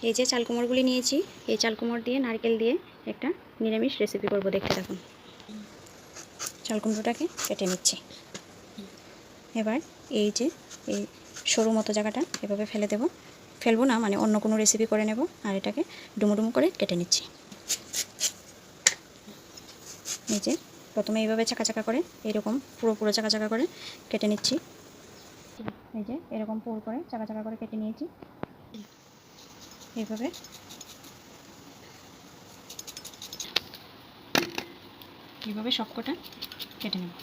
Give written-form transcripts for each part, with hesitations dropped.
এই যে চাল কুমড়োগুলি নিয়েছি, এই চাল কুমড়ো দিয়ে নারকেল দিয়ে একটা নিরামিষ রেসিপি করব, দেখতে থাকুন। চাল কুমড়োটাকে কেটে নিচ্ছি। এবার এই যে এই সরু মতো জায়গাটা এভাবে ফেলবো না, মানে অন্য কোনো রেসিপি করে নেব। আর এটাকে ডুমো ডুমো করে কেটে নিচ্ছি। এই যে প্রথমে এইভাবে চাকা চাকা করে, এরকম পুরো চাকা চাকা করে কেটে নিচ্ছি। এই যে এরকম পুরো করে চাকা চাকা করে কেটে নিয়েছি। এইভাবে সবকটা কেটে নেব।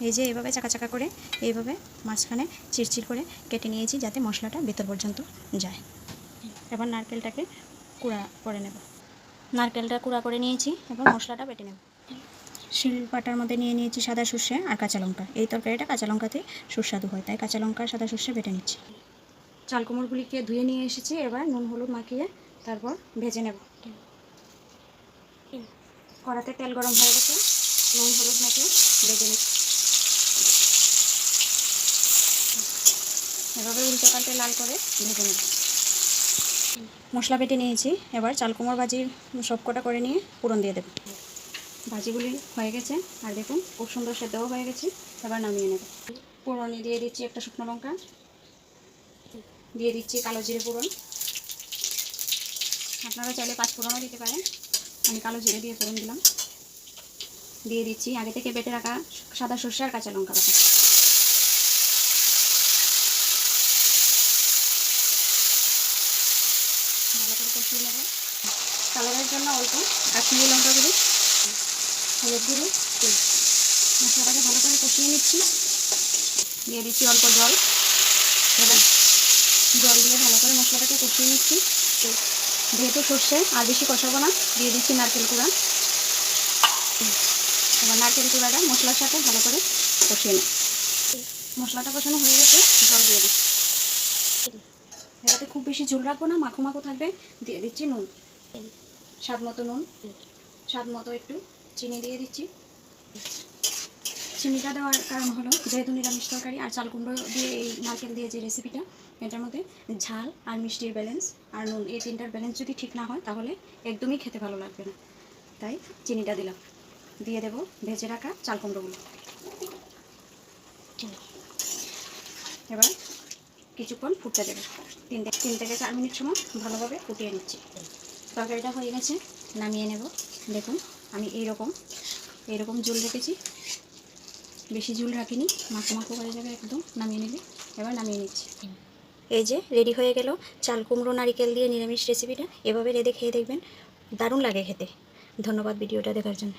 এই যে এইভাবে চাকা চাকা করে এইভাবে মাঝখানে চিরচির করে কেটে নিয়েছি, যাতে মশলাটা ভেতর পর্যন্ত যায়। এবার নারকেলটাকে কুড়া করে নেব। নারকেলটা কুড়া করে নিয়েছি, এবার মশলাটা বেটে নেব। শিলপাটার মধ্যে নিয়ে নিয়েছি সাদা সর্ষে আর কাঁচা লঙ্কা। এই তরকারিটা কাঁচা লঙ্কাতে সুস্বাদু হয়, তাই কাঁচা লঙ্কা আর সাদা সর্ষে বেটে নিচ্ছি। চাল কুমড়োগুলিকে ধুয়ে নিয়ে এসেছি, এবার নুন হলুদ মাখিয়ে তারপর ভেজে নেব। কড়াতে তেল গরম হয়ে গেছে, নুন হলুদ মাখিয়ে ভেজে নিচ্ছি। এভাবে উল্টে পাল্টে লাল করে ভেজে নেব। মশলা বেটে নিয়েছি, এবার চাল কুমড়ো ভাজি সবকটা করে নিয়ে ফোড়ন দিয়ে দেব। ভাজিগুলি হয়ে গেছে, আর দেখুন খুব সুন্দর সেদ্ধও হয়ে গেছে। এবার নামিয়ে নেব। ফোড়নে দিয়ে দিচ্ছি একটা শুকনো লঙ্কা, দিয়ে দিচ্ছি কালো জিরে ফোড়ন। আপনারা চাইলে 5 ফোড়নও দিতে পারেন, আমি কালো জিরে দিয়ে ফোড়ন দিলাম। দিয়ে দিচ্ছি আগে থেকে বেটে রাখা সাদা সর্ষে আর কাঁচা লঙ্কা বাটা। ভালো করে কষিয়ে নেব। কালারের জন্য অল্প কাশ্মীরি লঙ্কা গুঁড়ো, হলুদ গুঁড়ো, মশলাটাকে ভালো করে কষিয়ে নিচ্ছি। দিয়ে দিচ্ছি অল্প জল। এবার জল দিয়ে ভালো করে মশলাটাকে কষিয়ে নিচ্ছি। যেহেতু সর্ষে আর বেশি কষাবো না, দিয়ে দিচ্ছি নারকেল কুড়া। এবার নারকেল কুড়াটা মশলার সাথে ভালো করে কষিয়ে নিই। মশলাটা কষানো হয়ে গেছে, জল দিয়ে দিচ্ছি। এটাতে খুব বেশি ঝোল রাখবো না, মাখো মাখো থাকবে। দিয়ে দিচ্ছি নুন, স্বাদ মতো নুন, স্বাদ মতো একটু চিনি দিয়ে দিচ্ছি। চিনিটা দেওয়ার কারণ হলো, যেহেতু নিরামিষ তরকারি আর চাল কুমড়ো দিয়ে এই নারকেল দিয়ে যে রেসিপিটা, এটার মধ্যে ঝাল আর মিষ্টির ব্যালেন্স আর নুন, এই তিনটার ব্যালেন্স যদি ঠিক না হয় তাহলে একদমই খেতে ভালো লাগবে না, তাই চিনিটা দিলাম। দিয়ে দেব ভেজে রাখা চাল কুমড়োগুলো। এবার কিছুক্ষণ ফুটতে দেবে, 3 থেকে 4 মিনিট সময় ভালোভাবে ফুটিয়ে নিচ্ছি। তরকারিটা হয়ে গেছে, নামিয়ে নেব। দেখুন আমি এইরকম ঝোল রেখেছি, বেশি ঝোল রাখিনি, মাখো মাখো হয়ে যাবে একদম। নামিয়ে নেবে। এবার নামিয়ে নিচ্ছি। এই যে রেডি হয়ে গেল চাল কুমড়ো নারিকেল দিয়ে নিরামিষ রেসিপিটা। এভাবে রেঁধে খেয়ে দেখবেন, দারুণ লাগে খেতে। ধন্যবাদ ভিডিওটা দেখার জন্য।